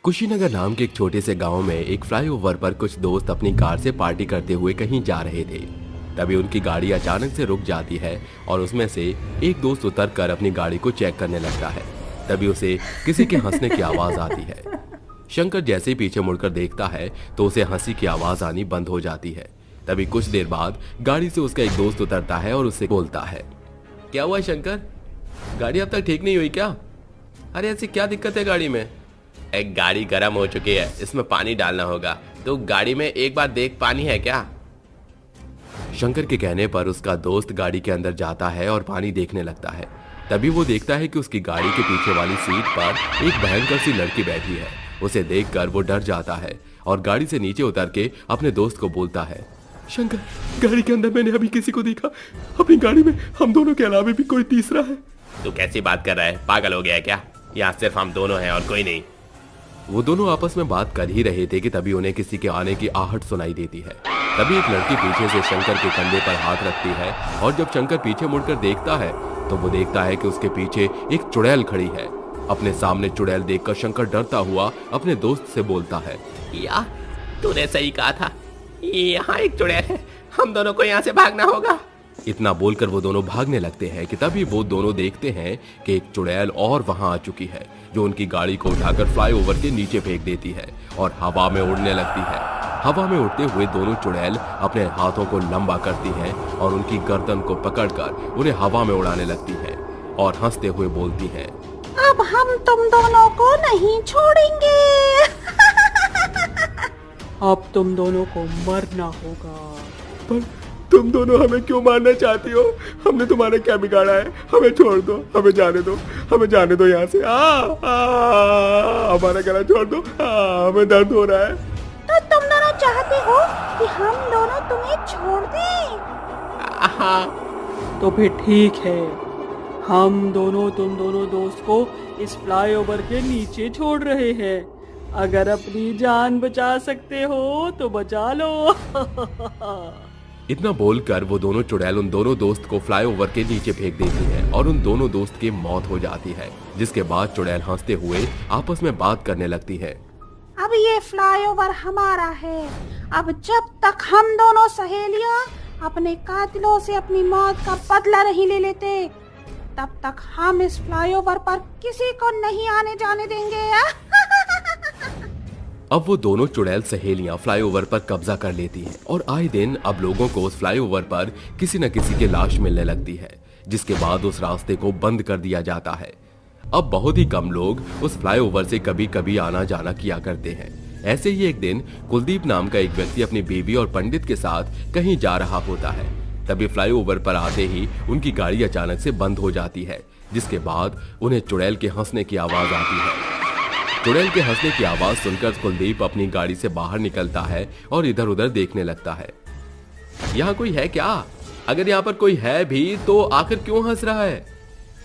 कुशीनगर नाम के एक छोटे से गांव में एक फ्लाईओवर पर कुछ दोस्त अपनी कार से पार्टी करते हुए कहीं जा रहे थे। तभी उनकी गाड़ी अचानक से रुक जाती है और उसमें से एक दोस्त उतरकर अपनी गाड़ी को चेक करने लगता है। तभी उसे किसी के हंसने की आवाज आती है। शंकर जैसे ही पीछे मुड़कर देखता है तो उसे हंसी की आवाज आनी बंद हो जाती है। तभी कुछ देर बाद गाड़ी से उसका एक दोस्त उतरता है और उससे बोलता है, क्या हुआ शंकर, गाड़ी अब तक ठीक नहीं हुई क्या? अरे ऐसी क्या दिक्कत है गाड़ी में? एक गाड़ी गर्म हो चुकी है, इसमें पानी डालना होगा। तो गाड़ी में एक बार देख, पानी है क्या? शंकर के कहने पर उसका दोस्त गाड़ी के अंदर जाता है और पानी देखने लगता है। तभी वो देखता है कि उसकी गाड़ी के पीछे वाली सीट पर एक भयंकर सी लड़की बैठी है। उसे देखकर वो डर जाता है और गाड़ी से नीचे उतर के अपने दोस्त को बोलता है, शंकर, गाड़ी के अंदर मैंने अभी किसी को देखा। अपनी गाड़ी में हम दोनों के अलावा भी कोई तीसरा है। तू कैसी बात कर रहा है? पागल हो गया है क्या? यहाँ सिर्फ हम दोनों हैं और कोई नहीं। वो दोनों आपस में बात कर ही रहे थे कि तभी उन्हें किसी के आने की आहट सुनाई देती है। तभी एक लड़की पीछे से शंकर के कंधे पर हाथ रखती है और जब शंकर पीछे मुड़कर देखता है तो वो देखता है कि उसके पीछे एक चुड़ैल खड़ी है। अपने सामने चुड़ैल देखकर शंकर डरता हुआ अपने दोस्त से बोलता है, या तूने सही कहा था, यहाँ एक चुड़ैल है, हम दोनों को यहाँ से भागना होगा। इतना बोलकर वो दोनों भागने लगते हैं कि तभी वो दोनों देखते हैं कि एक चुड़ैल और वहां आ चुकी है, जो उनकी गाड़ी को उठाकर फ्लाईओवर के नीचे फेंक देती है और हवा में उड़ने लगती है। हवा में उड़ते हुए दोनों चुड़ैल अपने हाथों को लंबा करती हैं और उनकी गर्दन को पकड़कर उन्हें हवा में उड़ाने लगती हैं और हंसते हुए बोलती हैं, अब हम तुम दोनों को नहीं छोड़ेंगे। अब तुम दोनों को मरना होगा। पर तुम दोनों हमें क्यों मारना चाहती हो? हमने तुम्हारा क्या बिगाड़ा है? हमें छोड़ दो, हमें जाने दो यहाँ से। हमारा गला छोड़ दो, हमें दर्द हो रहा है। तो तुम दोनों चाहते हो कि हम दोनों तुम्हें छोड़ दें? तो फिर ठीक है, हम दोनों तुम दोनों दोस्त को इस फ्लाईओवर के नीचे छोड़ रहे हैं। अगर अपनी जान बचा सकते हो तो बचा लो। इतना बोलकर वो दोनों चुड़ैल उन दोनों दोस्त को फ्लाईओवर के नीचे फेंक देती है और उन दोनों दोस्त की मौत हो जाती है। जिसके बाद चुड़ैल हंसते हुए आपस में बात करने लगती है, अब ये फ्लाईओवर हमारा है। अब जब तक हम दोनों सहेलियां अपने कातिलों से अपनी मौत का बदला नहीं ले लेते, तब तक हम इस फ्लाईओवर पर किसी को नहीं आने जाने देंगे। अब वो दोनों चुड़ैल सहेलियां फ्लाईओवर पर कब्जा कर लेती हैं और आए दिन अब लोगों को उस फ्लाईओवर पर किसी न किसी की लाश मिलने लगती है। जिसके बाद उस रास्ते को बंद कर दिया जाता है। अब बहुत ही कम लोग उस फ्लाईओवर से कभी कभी आना जाना किया करते हैं। ऐसे ही एक दिन कुलदीप नाम का एक व्यक्ति अपनी बीवी और पंडित के साथ कहीं जा रहा होता है। तभी फ्लाईओवर पर आते ही उनकी गाड़ी अचानक से बंद हो जाती है। जिसके बाद उन्हें चुड़ैल के हंसने की आवाज आती है। चुड़ैल के हंसने की आवाज सुनकर कुलदीप अपनी गाड़ी से बाहर निकलता है और इधर उधर देखने लगता है। यहाँ कोई है क्या? अगर यहाँ पर कोई है भी तो आखिर क्यों हंस रहा है?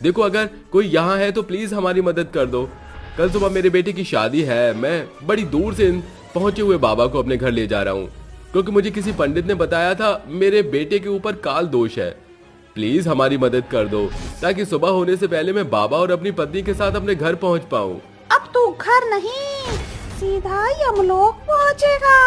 देखो, अगर कोई यहाँ है तो प्लीज हमारी मदद कर दो। कल सुबह मेरे बेटे की शादी है। मैं बड़ी दूर से पहुंचे हुए बाबा को अपने घर ले जा रहा हूँ, क्योंकि मुझे किसी पंडित ने बताया था मेरे बेटे के ऊपर काल दोष है। प्लीज हमारी मदद कर दो ताकि सुबह होने से पहले मैं बाबा और अपनी पत्नी के साथ अपने घर पहुंच पाऊं। अब तू घर नहीं, सीधा यमलोक पहुंचेगा।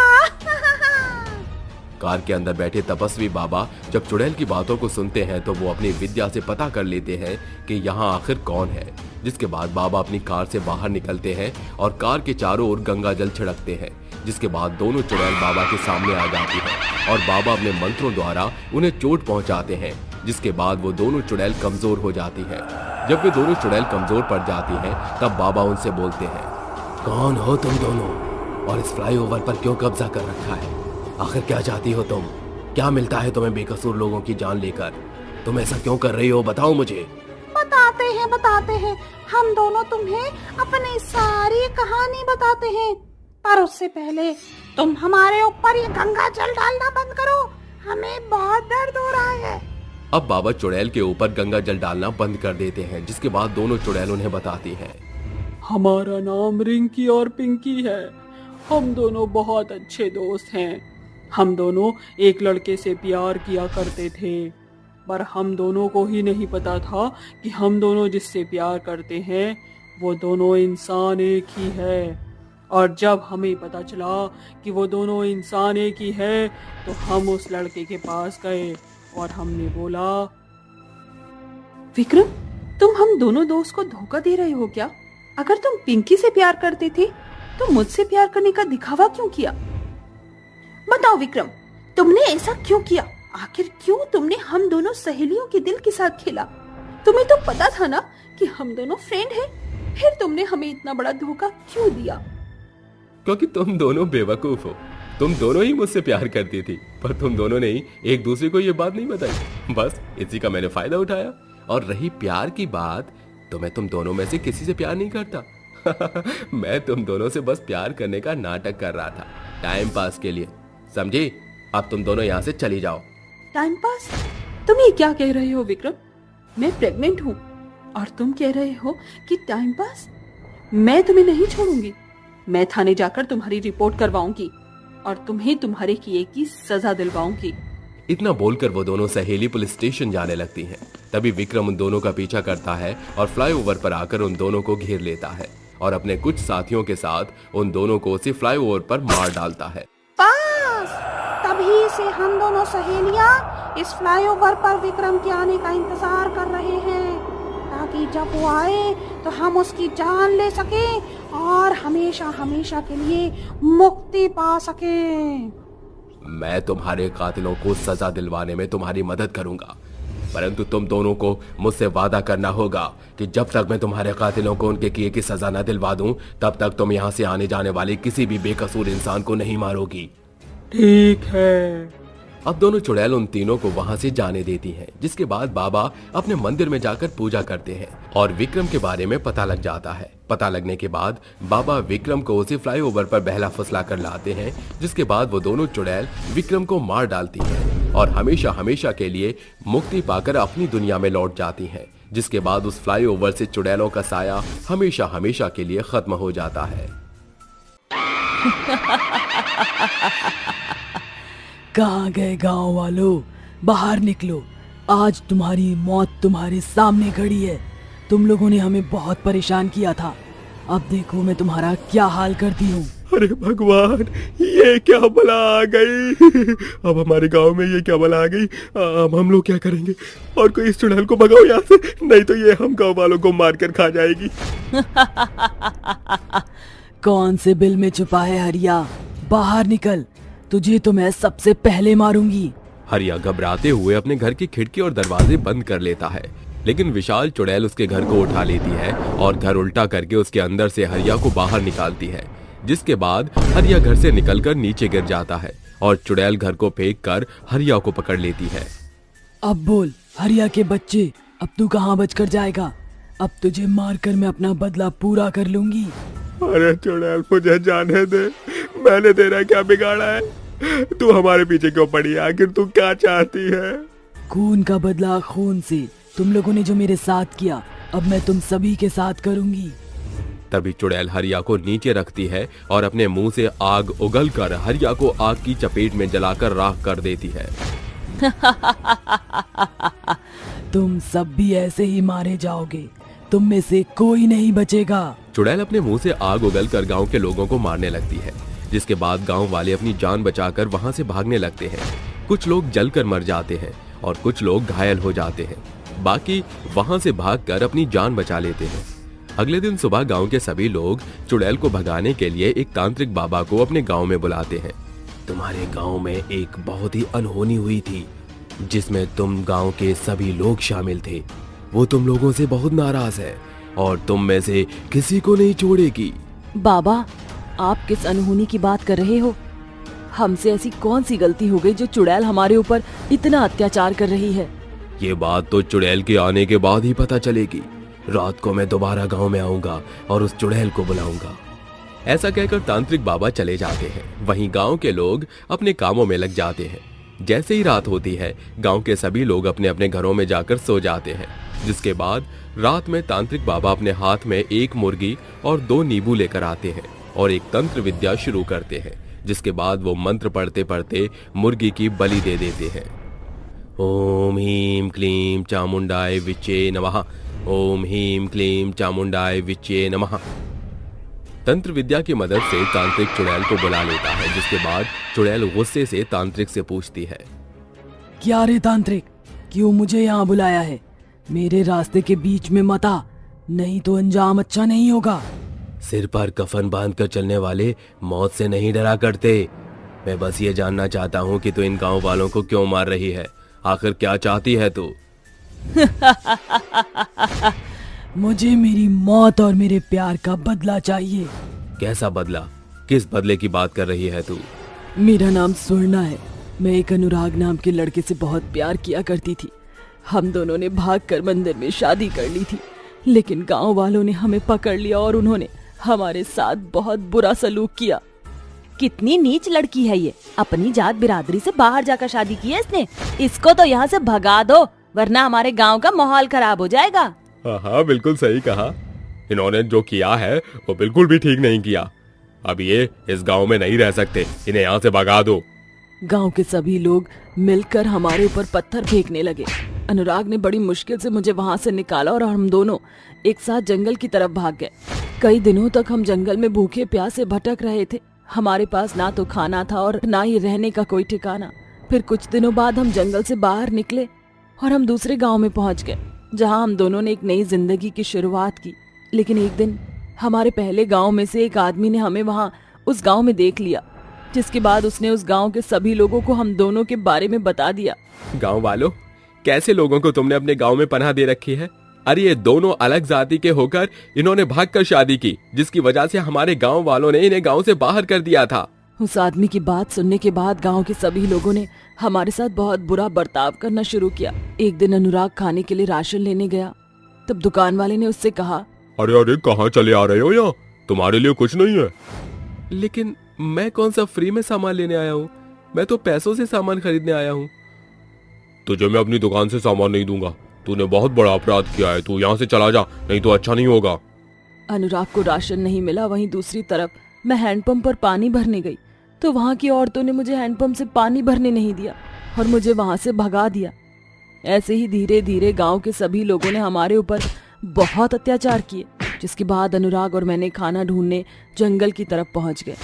कार के अंदर बैठे तपस्वी बाबा जब चुड़ैल की बातों को सुनते हैं तो वो अपनी विद्या से पता कर लेते हैं कि यहाँ आखिर कौन है। जिसके बाद बाबा अपनी कार से बाहर निकलते हैं और कार के चारों ओर गंगा जल छिड़कते हैं। जिसके बाद दोनों चुड़ैल बाबा के सामने आ जाती है और बाबा अपने मंत्रों द्वारा उन्हें चोट पहुंचाते हैं। जिसके बाद वो दोनों चुड़ैल कमजोर हो जाती है। जब वे दोनों चुड़ैल कमजोर पड़ जाती हैं तब बाबा उनसे बोलते हैं, कौन हो तुम दोनों और इस फ्लाईओवर पर क्यों कब्जा कर रखा है? आखिर क्या चाहती हो तुम? क्या मिलता है तुम्हें बेकसूर लोगों की जान लेकर? तुम ऐसा क्यों कर रही हो? बताओ मुझे। बताते हैं, हम दोनों तुम्हें अपनी सारी कहानी बताते हैं, पर उससे पहले तुम हमारे ऊपर ये गंगा जल डालना बंद करो। हमें बहुत दर्द हो रहा है। अब बाबा चुड़ैल के ऊपर गंगा जल डालना बंद कर देते हैं। जिसके बाद दोनों चुड़ैल उन्हें बताती हैं, हमारा नाम रिंकी और पिंकी है। हम दोनों बहुत अच्छे दोस्त हैं। हम दोनों एक लड़के से प्यार किया करते थे, पर हम दोनों को ही नहीं पता था कि हम दोनों जिससे प्यार करते हैं वो दोनों इंसान एक ही है। और जब हमें पता चला कि वो दोनों इंसान एक ही है तो हम उस लड़के के पास गए और हमने बोला, विक्रम, तुम हम दोनों दोस्त को धोखा दे रहे हो क्या? अगर तुम पिंकी से प्यार करते थे तो मुझसे प्यार करने का दिखावा क्यों किया? बताओ विक्रम, तुमने ऐसा क्यों किया? आखिर क्यों तुमने हम दोनों सहेलियों के दिल के साथ खेला? तुम्हें तो पता था ना कि हम दोनों फ्रेंड हैं, फिर तुमने हमें इतना बड़ा धोखा क्यों दिया? क्योंकि तुम दोनों बेवकूफ हो। तुम दोनों ही मुझसे प्यार करती थी, पर तुम दोनों ने ही एक दूसरे को ये बात नहीं बताई। बस इसी का मैंने फायदा उठाया। और रही प्यार की बात, तो मैं तुम दोनों में से किसी से प्यार नहीं करता। मैं तुम दोनों से बस प्यार करने का नाटक कर रहा था, टाइम पास के लिए, समझी? अब तुम दोनों यहाँ से चली जाओ। Time pass? तुम ये क्या कह रहे हो विक्रम? मैं प्रेग्नेंट हूँ और तुम कह रहे हो कि टाइम पास? मैं तुम्हें नहीं छोड़ूंगी। मैं थाने जाकर तुम्हारी रिपोर्ट करवाऊंगी और तुम्हें तुम्हारे किए की सजा दिलवाऊंगी। इतना बोलकर वो दोनों सहेली पुलिस स्टेशन जाने लगती हैं। तभी विक्रम उन दोनों का पीछा करता है और फ्लाईओवर पर आकर उन दोनों को घेर लेता है और अपने कुछ साथियों के साथ उन दोनों को उसी फ्लाईओवर पर मार डालता है। बस तभी से हम दोनों सहेलियां इस फ्लाईओवर पर विक्रम के आने का इंतजार कर रहे हैं, ताकि जब वो आए तो हम उसकी जान ले सकें और हमेशा हमेशा के लिए मुक्ति पा सकें। मैं तुम्हारे कातिलों को सजा दिलवाने में तुम्हारी मदद करूंगा, परंतु तुम दोनों को मुझसे वादा करना होगा कि जब तक मैं तुम्हारे कातिलों को उनके किए की सजा न दिलवा दूं, तब तक तुम यहाँ से आने जाने वाले किसी भी बेकसूर इंसान को नहीं मारोगी। ठीक है। अब दोनों चुड़ैल उन तीनों को वहां से जाने देती हैं, जिसके बाद बाबा अपने मंदिर में जाकर पूजा करते हैं और विक्रम के बारे में पता लग जाता है। पता लगने के बाद बाबा विक्रम को उसी फ्लाईओवर पर बहला फुसला कर लाते हैं, जिसके बाद वो दोनों चुड़ैल विक्रम को मार डालती हैं और हमेशा हमेशा के लिए मुक्ति पाकर अपनी दुनिया में लौट जाती हैं, जिसके बाद उस फ्लाईओवर से चुड़ैलों का साया हमेशा हमेशा के लिए खत्म हो जाता है। कहाँ गए गांव वालों? बाहर निकलो, आज तुम्हारी मौत तुम्हारे सामने खड़ी है। तुम लोगों ने हमें बहुत परेशान किया था, अब देखो मैं तुम्हारा क्या हाल करती हूँ। अरे भगवान, ये क्या बला आ गई? अब हमारे गांव में ये क्या बला आ गई? अब हम लोग क्या करेंगे? और कोई इस चुड़ैल को भगाओ यहाँ से, नहीं तो ये हम गांव वालों को मार कर खा जाएगी। कौन से बिल में छुपा है हरिया? बाहर निकल, तुझे तो मैं सबसे पहले मारूंगी। हरिया घबराते हुए अपने घर की खिड़की और दरवाजे बंद कर लेता है, लेकिन विशाल चुड़ैल उसके घर को उठा लेती है और घर उल्टा करके उसके अंदर से हरिया को बाहर निकालती है, जिसके बाद हरिया घर से निकलकर नीचे गिर जाता है और चुड़ैल घर को फेंक कर हरिया को पकड़ लेती है। अब बोल हरिया के बच्चे, अब तू कहाँ बचकर जाएगा? अब तुझे मारकर मैं अपना बदला पूरा कर लूंगी। अरे चुड़ैल, मुझे जाने दे, मैंने तेरा क्या बिगाड़ा है? तू हमारे पीछे क्यों पड़ी? आखिर तू क्या चाहती है? खून का बदला खून से। तुम लोगों ने जो मेरे साथ किया, अब मैं तुम सभी के साथ करूंगी। तभी चुड़ैल हरिया को नीचे रखती है और अपने मुंह से आग उगलकर हरिया को आग की चपेट में जलाकर राख कर देती है। तुम सब भी ऐसे ही मारे जाओगे, तुम में से कोई नहीं बचेगा। चुड़ैल अपने मुंह से आग उगलकर गांव के लोगों को मारने लगती है, जिसके बाद गांव वाले अपनी जान बचाकर वहां से भागने लगते हैं। कुछ लोग जलकर मर जाते हैं और कुछ लोग घायल हो जाते हैं, बाकी वहां से भागकर अपनी जान बचा लेते हैं। अगले दिन सुबह गांव के सभी लोग चुड़ैल को भगाने के लिए एक तांत्रिक बाबा को अपने गांव में बुलाते हैं। तुम्हारे गांव में एक बहुत ही अनहोनी हुई थी, जिसमें तुम गांव के सभी लोग शामिल थे। वो तुम लोगों से बहुत नाराज है और तुम में से किसी को नहीं छोड़ेगी। बाबा, आप किस अनहोनी की बात कर रहे हो? हमसे ऐसी कौन सी गलती हो गई जो चुड़ैल हमारे ऊपर इतना अत्याचार कर रही है? ये बात तो चुड़ैल के आने के बाद ही पता चलेगी। रात को मैं दोबारा गांव में आऊंगा और उस चुड़ैल को बुलाऊंगा। ऐसा कहकर तांत्रिक बाबा चले जाते हैं। वहीं गांव के लोग अपने कामों में लग जाते हैं। जैसे ही रात होती है, गांव के सभी लोग अपने अपने घरों में जाकर सो जाते हैं, जिसके बाद रात में तांत्रिक बाबा अपने हाथ में एक मुर्गी और 2 नींबू लेकर आते हैं और एक तंत्र विद्या शुरू करते हैं, जिसके बाद वो मंत्र पढ़ते पढ़ते मुर्गी की बलि दे देते हैं। ओम ह्रीं क्लीं चामुंडाय विचे नमः। ओम ह्रीं क्लीं चामुंडाय विचे नमः। तंत्र विद्या की मदद से तांत्रिक चुड़ैल को बुला लेता है, जिसके बाद चुड़ैल गुस्से से तांत्रिक से पूछती है, क्या रे तांत्रिक, क्यों मुझे यहाँ बुलाया है? मेरे रास्ते के बीच में मत आ, नहीं तो अंजाम अच्छा नहीं होगा। सिर पर कफन बांधकर चलने वाले मौत से नहीं डरा करते। मैं बस ये जानना चाहता हूँ कि तू इन गांव वालों को क्यों मार रही है, आखिर क्या चाहती है तू? मुझे मेरी मौत और मेरे प्यार का बदला चाहिए। कैसा बदला? किस बदले की बात कर रही है तू? मेरा नाम स्वर्णा है। मैं एक अनुराग नाम के लड़के से बहुत प्यार किया करती थी। हम दोनों ने भागकर मंदिर में शादी कर ली थी, लेकिन गांव वालों ने हमें पकड़ लिया और उन्होंने हमारे साथ बहुत बुरा सलूक किया। कितनी नीच लड़की है ये, अपनी जात बिरादरी से बाहर जाकर शादी की है इसने। इसको तो यहाँ से भगा दो, वरना हमारे गांव का माहौल खराब हो जाएगा। हाँ, बिल्कुल सही कहा। इन्होंने जो किया है वो बिल्कुल भी ठीक नहीं किया। अब ये इस गांव में नहीं रह सकते, इन्हें यहाँ से भगा दो। गांव के सभी लोग मिलकर हमारे ऊपर पत्थर फेंकने लगे। अनुराग ने बड़ी मुश्किल से मुझे वहां से निकाला और हम दोनों एक साथ जंगल की तरफ भाग गए। कई दिनों तक हम जंगल में भूखे प्यासे भटक रहे थे। हमारे पास ना तो खाना था और ना ही रहने का कोई ठिकाना। फिर कुछ दिनों बाद हम जंगल से बाहर निकले और हम दूसरे गांव में पहुंच गए, जहां हम दोनों ने एक नई जिंदगी की शुरुआत की। लेकिन एक दिन हमारे पहले गांव में से एक आदमी ने हमें वहां उस गांव में देख लिया, जिसके बाद उसने उस गांव के सभी लोगों को हम दोनों के बारे में बता दिया। गांव वालों, कैसे लोगों को तुमने अपने गांव में पनाह दे रखी है? अरे ये दोनों अलग जाति के होकर इन्होंने भागकर शादी की, जिसकी वजह से हमारे गांव वालों ने इन्हें गांव से बाहर कर दिया था। उस आदमी की बात सुनने के बाद गांव के सभी लोगों ने हमारे साथ बहुत बुरा बर्ताव करना शुरू किया। एक दिन अनुराग खाने के लिए राशन लेने गया, तब दुकान वाले ने उससे कहा, अरे कहाँ चले आ रहे हो? यहाँ तुम्हारे लिए कुछ नहीं है। लेकिन मैं कौन सा फ्री में सामान लेने आया हूँ? मैं तो पैसों से सामान खरीदने आया हूँ। तुझे मैं अपनी दुकान से सामान नहीं दूंगा, तूने बहुत बड़ा अपराध किया है। तू यहाँ से चला जा, नहीं तो अच्छा नहीं होगा। अनुराग को राशन नहीं मिला। वहीं दूसरी तरफ मैं हैंडपंप पर पानी भरने गई तो वहां की औरतों ने मुझे हैंडपंप से पानी भरने नहीं दिया और मुझे वहां से भगा दिया। ऐसे ही धीरे धीरे गांव के सभी लोगों ने हमारे ऊपर बहुत अत्याचार किए, जिसके बाद अनुराग और मैंने खाना ढूंढने जंगल की तरफ पहुंच गए।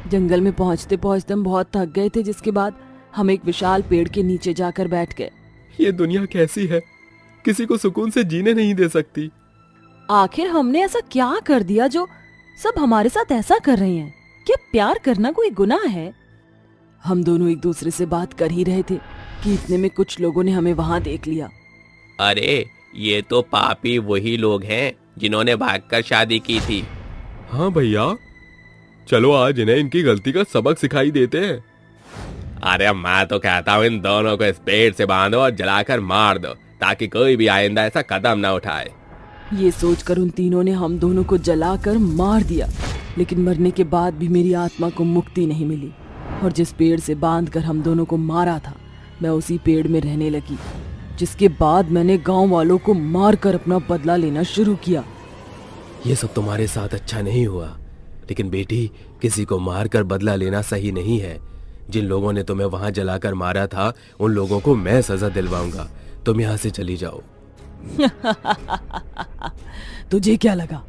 जंगल में पहुंचते पहुंचते हम बहुत थक गए थे, जिसके बाद हम एक विशाल पेड़ के नीचे जाकर बैठ गए। ये दुनिया कैसी है, किसी को सुकून से जीने नहीं दे सकती। आखिर हमने ऐसा क्या कर दिया जो सब हमारे साथ ऐसा कर रहे हैं? क्या प्यार करना कोई गुनाह है? हम दोनों एक दूसरे से बात कर ही रहे थे कि इतने में कुछ लोगों ने हमें वहां देख लिया। अरे ये तो पापी वही लोग हैं जिन्होंने भागकर शादी की थी। हाँ भैया, चलो आज इन्हें इनकी गलती का सबक सिखाई देते हैं। अरे मैं तो कहता हूँ इन दोनों को इस पेड़ से बांधो और जलाकर मार दो, ताकि कोई भी आइंदा ऐसा कदम न उठाए। ये सोचकर उन तीनों ने हम दोनों को जलाकर मार दिया, लेकिन मरने के बाद भी मेरी आत्मा को मुक्ति नहीं मिली और जिस पेड़ से बांधकर हम दोनों को मारा था, मैं उसी पेड़ में रहने लगी। जिसके बाद मैंने गांव वालों को मारकर अपना बदला लेना शुरू किया। ये सब तुम्हारे साथ अच्छा नहीं हुआ, लेकिन बेटी, किसी को मारकर बदला लेना सही नहीं है। जिन लोगों ने तुम्हें वहां जलाकर मारा था, उन लोगों को मैं सजा दिलवाऊंगा। तुम यहाँ से चली जाओ। तुझे क्या लगा,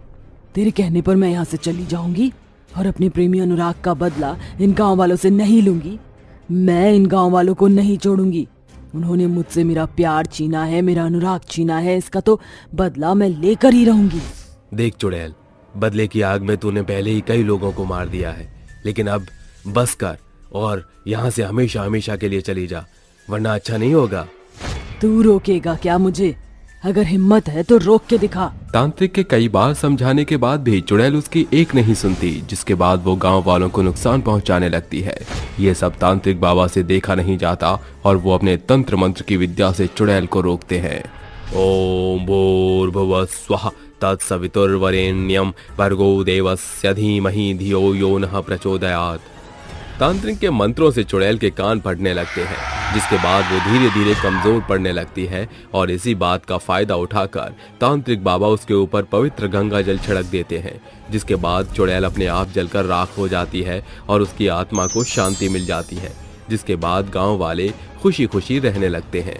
तेरे कहने पर मैं यहाँ से चली जाऊंगी और अपने प्रेमी अनुराग का बदला इन गांव वालों से नहीं लूंगी? मैं इन गांव वालों को नहीं छोड़ूंगी। उन्होंने मुझसे मेरा प्यार छीना है, मेरा अनुराग छीना है, इसका तो बदला मैं लेकर ही रहूंगी। देख चुड़ैल, बदले की आग में तूने पहले ही कई लोगों को मार दिया है, लेकिन अब बस कर और यहाँ से हमेशा हमेशा के लिए चली जा, वरना अच्छा नहीं होगा। तू रोकेगा क्या मुझे? अगर हिम्मत है तो रोक के दिखा। तांत्रिक के कई बार समझाने के बाद भी चुड़ैल उसकी एक नहीं सुनती, जिसके बाद वो गांव वालों को नुकसान पहुंचाने लगती है। ये सब तांत्रिक बाबा से देखा नहीं जाता और वो अपने तंत्र मंत्र की विद्या से चुड़ैल को रोकते हैं। ओम भूर्भुवः स्वः तत्सवितुर्वरेण्यं भर्गो देवस्य धीमहि धियो यो नः प्रचोदयात्। तांत्रिक के मंत्रों से चुड़ैल के कान फटने लगते हैं, जिसके बाद वो धीरे धीरे कमजोर पड़ने लगती है और इसी बात का फायदा उठाकर तांत्रिक बाबा उसके ऊपर पवित्र गंगा जल छिड़क देते हैं, जिसके बाद चुड़ैल अपने आप जलकर राख हो जाती है और उसकी आत्मा को शांति मिल जाती है, जिसके बाद गांव वाले खुशी खुशी रहने लगते हैं।